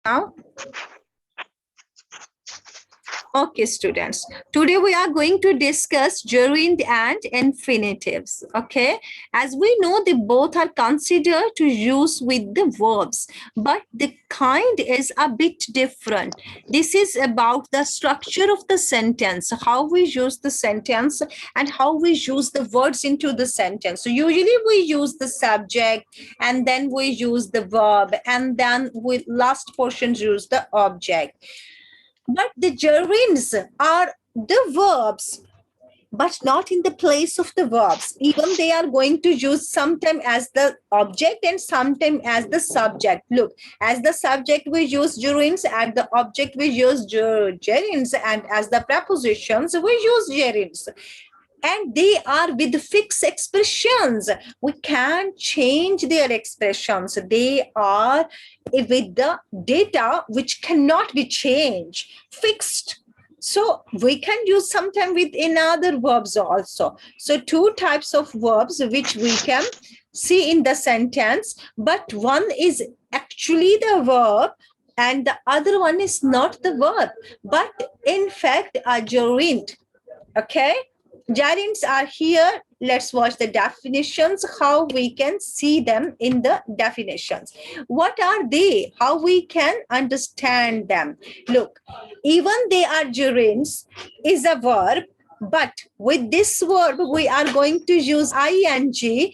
now? Okay, students. Today we are going to discuss gerund and infinitives. Okay. As we know, they both are considered to use with the verbs, but the kind is a bit different. This is about the structure of the sentence, how we use the sentence and how we use the words into the sentence. So usually we use the subject and then we use the verb and then we last portion use the object. But the gerunds are the verbs, but not in the place of the verbs. Even they are going to use sometime as the object and sometime as the subject. Look, as the subject we use gerunds, as the object we use gerunds, and as the prepositions we use gerunds. And they are with fixed expressions. We can't change their expressions. They are with the data which cannot be changed, fixed. So we can use sometime with another verbs also. So two types of verbs which we can see in the sentence, but one is actually the verb and the other one is not the verb, but in fact a gerund. Okay. Gerunds are here. Let's watch the definitions, how we can see them in the definitions. What are they? How we can understand them? Look, even they are gerunds is a verb, but with this verb, we are going to use ing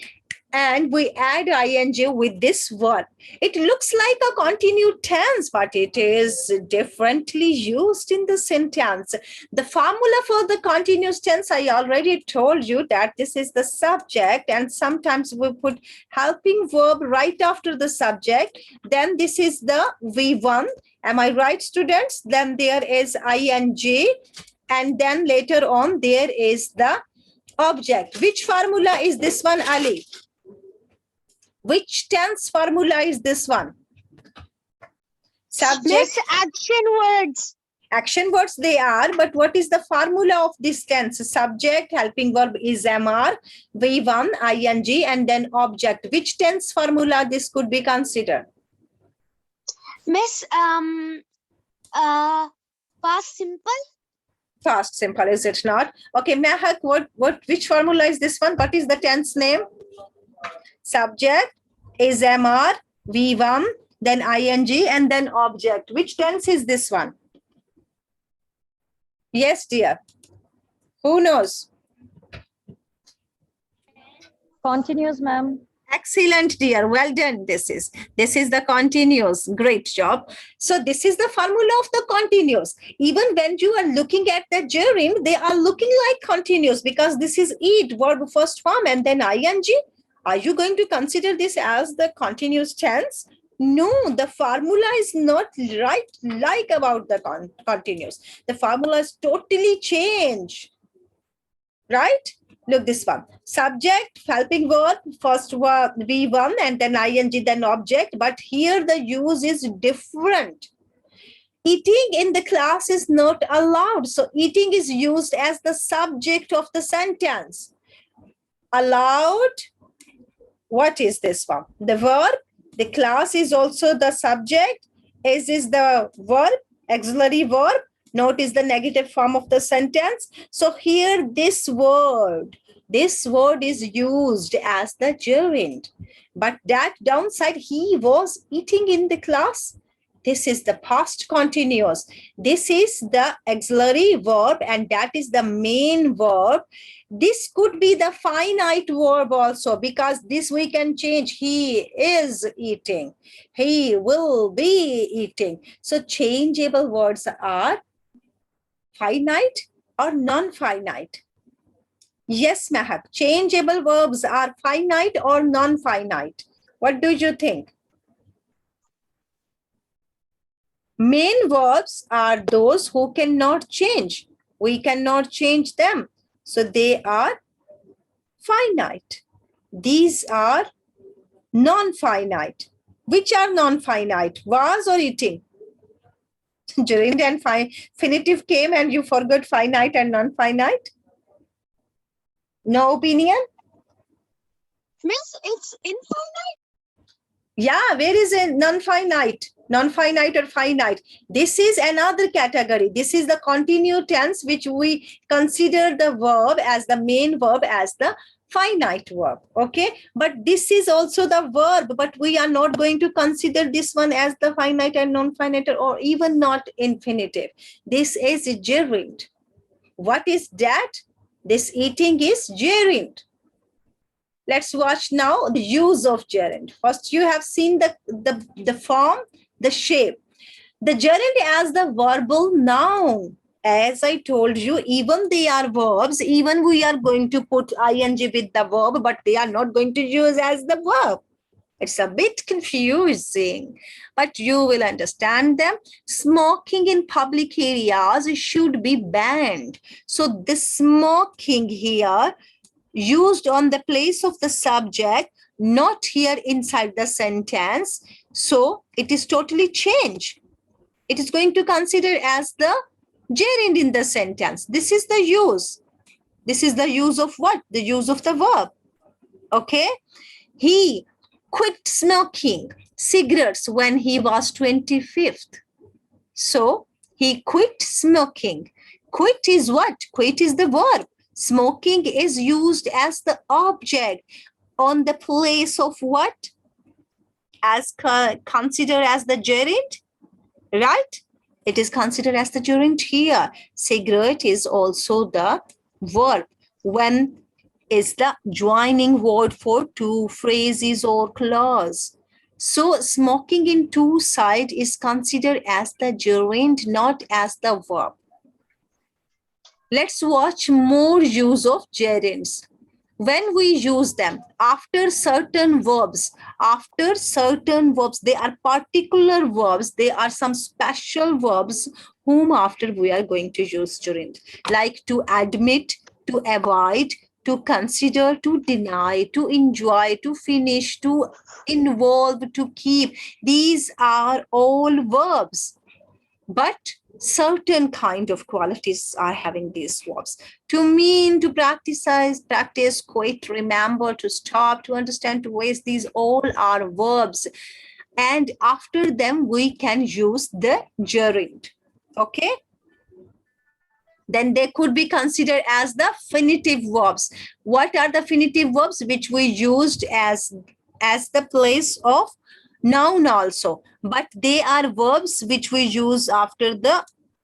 and we add ing with this verb. It looks like a continued tense, but it is differently used in the sentence. The formula for the continuous tense, I already told you that this is the subject, and sometimes we put helping verb right after the subject. Then this is the V1. Am I right, students? Then there is ing, and then later on there is the object. Which formula is this one, Ali? Which tense formula is this one? Subject. Miss, action words. Action words they are, but what is the formula of this tense? Subject, helping verb is MR, V1, ing, and then object. Which tense formula this could be considered? Miss, past simple. Past simple, is it not? Okay, Mehak, which formula is this one? What is the tense name? Subject is MR, V1, then ing, and then object. Which tense is this one? Yes, dear. Who knows? Continuous, ma'am. Excellent, dear. Well done. This is the continuous. Great job. So this is the formula of the continuous. Even when you are looking at the gerund, they are looking like continuous because this is it, verb first form, and then ing. Are you going to consider this as the continuous tense? No, the formula is not right like about the continuous. The formula is totally changed. Right? Look, this one. Subject, helping verb, first verb, V1, and then ing, then object. But here the use is different. Eating in the class is not allowed. So eating is used as the subject of the sentence. Allowed. What is this one? The verb. The class is also the subject. Is the verb, auxiliary verb. Note is the negative form of the sentence. So here this word is used as the gerund. But that downside, he was eating in the class. This is the past continuous. This is the auxiliary verb and that is the main verb. This could be the finite verb also because this we can change. He is eating. He will be eating. So changeable words are finite or non-finite. Yes, Mahak. Changeable verbs are finite or non-finite. What do you think? Main verbs are those who cannot change. We cannot change them. So they are finite. These are non-finite. Which are non-finite? Was or eating? Gerund and infinitive came and you forgot finite and non-finite? No opinion? Miss, it's infinite. Yeah, where is a non-finite? Non-finite or finite? This is another category. This is the continuous tense, which we consider the verb as the main verb as the finite verb. Okay, but this is also the verb, but we are not going to consider this one as the finite and non-finite or even not infinitive. This is gerund. What is that? This eating is gerund. Let's watch now the use of gerund. First, you have seen the form, the shape. The gerund as the verbal noun. As I told you, even they are verbs, even we are going to put ing with the verb, but they are not going to use as the verb. It's a bit confusing, but you will understand them. Smoking in public areas should be banned. So the smoking here used on the place of the subject, not here inside the sentence. So it is totally changed. It is going to consider as the gerund in the sentence. This is the use. This is the use of what? The use of the verb. Okay. He quit smoking cigarettes when he was 25th. So he quit smoking. Quit is what? Quit is the verb. Smoking is used as the object on the place of what? As considered as the gerund, right? It is considered as the gerund here. Cigarette is also the verb. When is the joining word for two phrases or clause. So smoking in two side is considered as the gerund, not as the verb. Let's watch more use of gerunds. When we use them after certain verbs, they are particular verbs, they are some special verbs whom after we are going to use gerund, like to admit, to avoid, to consider, to deny, to enjoy, to finish, to involve, to keep. These are all verbs, but certain kind of qualities are having these verbs. To mean, to practice, quit, remember, to stop, to understand, to waste, these all are verbs. And after them, we can use the gerund. Okay. Then they could be considered as the finitive verbs. What are the finitive verbs which we used as the place of noun also, but they are verbs which we use after the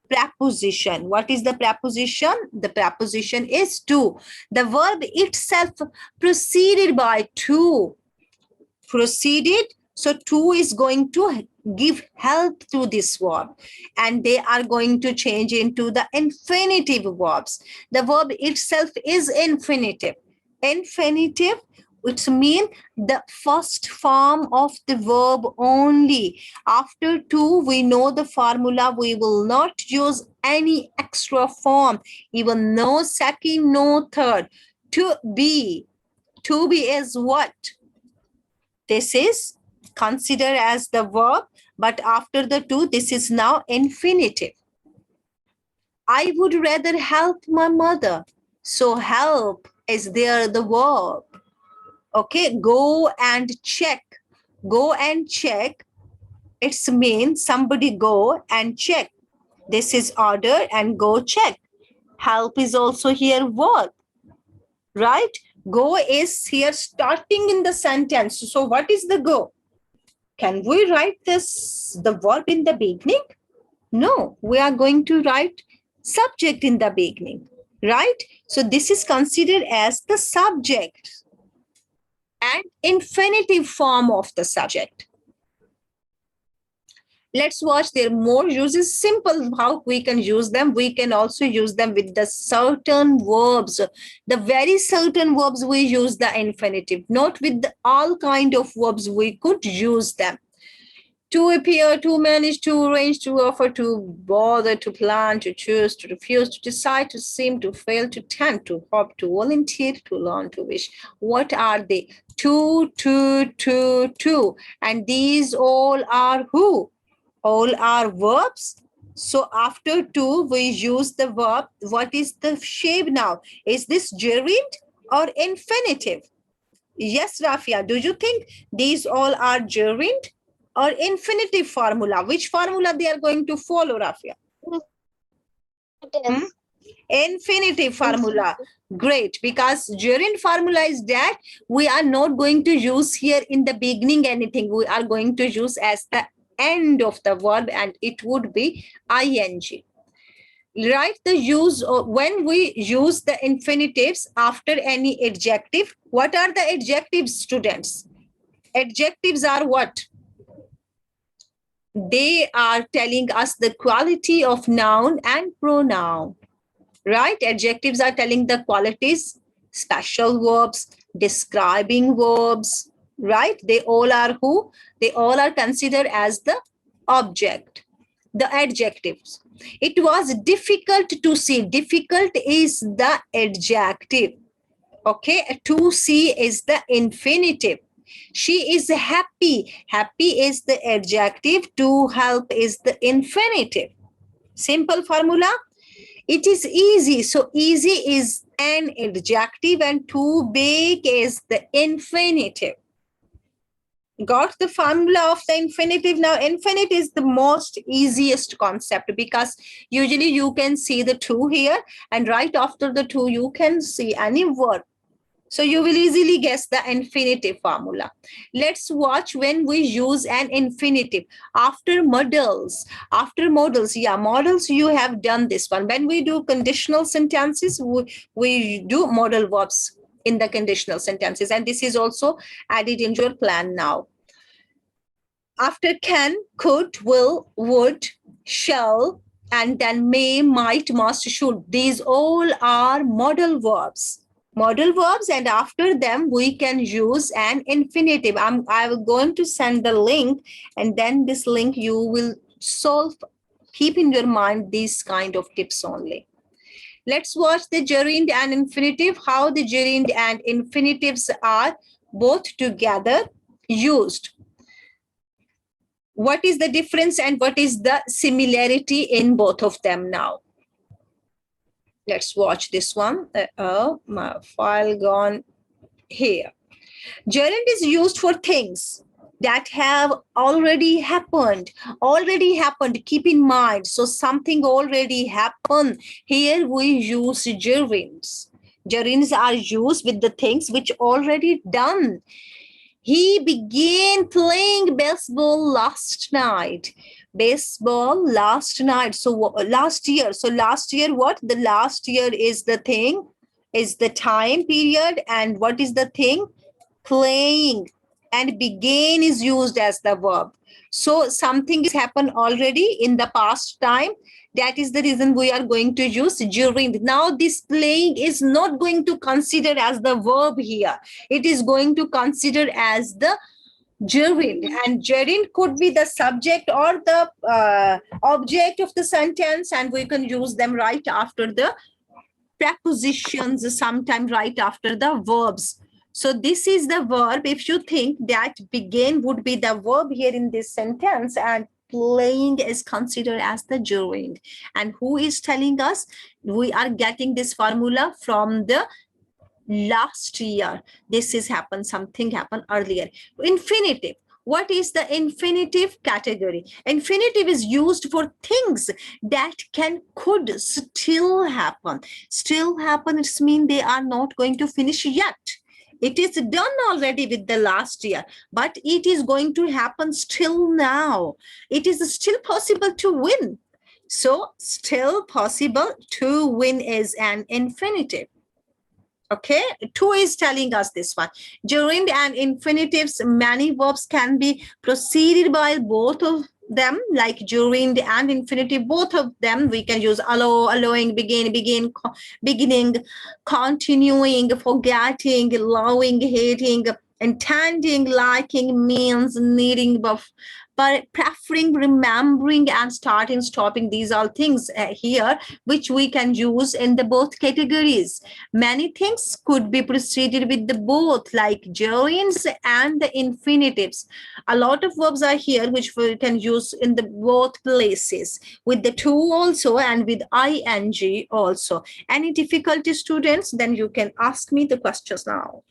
preposition. What is the preposition? The preposition is to. The verb itself preceded by to. Proceeded. So to is going to give help to this verb, and they are going to change into the infinitive verbs. The verb itself is infinitive. Infinitive, which means the first form of the verb only. After to, we know the formula. We will not use any extra form, even no second, no third. To be is what? This is considered as the verb, but after the to, this is now infinitive. I would rather help my mother. So help is there the verb. Okay, go and check. Go and check. It's means somebody go and check. This is order and go check. Help is also here verb, right? Go is here starting in the sentence. So what is the go? Can we write the verb in the beginning? No, we are going to write subject in the beginning, right? So this is considered as the subject and infinitive form of the subject. Let's watch their more uses. Simple how we can use them. We can also use them with the certain verbs. The very certain verbs we use the infinitive, not with all kind of verbs we could use them. To appear, to manage, to arrange, to offer, to bother, to plan, to choose, to refuse, to decide, to seem, to fail, to tend, to hope, to volunteer, to learn, to wish. What are they? To. And these all are who? All are verbs. So after to, we use the verb. What is the shape now? Is this gerund or infinitive? Yes, Rafia, do you think these all are gerund or infinitive formula? Which formula they are going to follow, Rafia? Infinitive. Infinitive formula. Great, because gerund formula is that we are not going to use here in the beginning anything. We are going to use as the end of the verb, and it would be ing. Right, the use when we use the infinitives after any adjective. What are the adjectives, students? Adjectives are what? They are telling us the quality of noun and pronoun. Right? Adjectives are telling the qualities, special verbs, describing verbs, right? They all are who? They all are considered as the object, the adjectives. It was difficult to see. Difficult is the adjective. Okay, to see is the infinitive. She is happy. Happy is the adjective. To help is the infinitive. Simple formula. It is easy. So easy is an adjective and too big is the infinitive. Got the formula of the infinitive? Now, infinitive is the most easiest concept because usually you can see the to here and right after the to you can see any verb. So you will easily guess the infinitive formula. Let's watch when we use an infinitive after modals. After modals, yeah, modals, you have done this one. When we do conditional sentences, we do modal verbs in the conditional sentences. And this is also added in your plan now. After can, could, will, would, shall, and then may, might, must, should. These all are modal verbs. Modal verbs, and after them we can use an infinitive. I'm going to send the link, and then this link you will solve. Keep in your mind these kind of tips only. Let's watch the gerund and infinitive, how the gerund and infinitives are both together used. What is the difference and what is the similarity in both of them now? Let's watch this one. My file gone here. Gerund is used for things that have already happened. Already happened, keep in mind. So something already happened. Here we use gerunds. Gerunds are used with the things which already done. He began playing baseball last night. Baseball last night. So last year. So last year, what? The last year is the thing, is the time period. And what is the thing? Playing. And began is used as the verb. So something has happened already in the past time. That is the reason we are going to use gerund. Now this playing is not going to consider as the verb here. It is going to consider as the gerund, and gerund could be the subject or the object of the sentence, and we can use them right after the prepositions, sometimes right after the verbs. So this is the verb. If you think that begin would be the verb here in this sentence and playing is considered as the gerund. And who is telling us? We are getting this formula from the last year. This is happened, something happened earlier. Infinitive. What is the infinitive category? Infinitive is used for things that could still happen. Still happen, it means they are not going to finish yet. It is done already with the last year, but it is going to happen still now. It is still possible to win. So still possible to win is an infinitive. Okay, to is telling us this one. Gerund and infinitives, many verbs can be preceded by both of them, like gerund and infinitive, both of them we can use allow, allowing, begin, beginning, continuing, forgetting, allowing, hating, intending, liking, means, needing, but preferring, remembering, and starting, stopping. These are things here which we can use in the both categories. Many things could be preceded with the both, like gerunds and the infinitives. A lot of verbs are here which we can use in the both places, with the to also and with ing also. Any difficulty, students? Then you can ask me the questions now.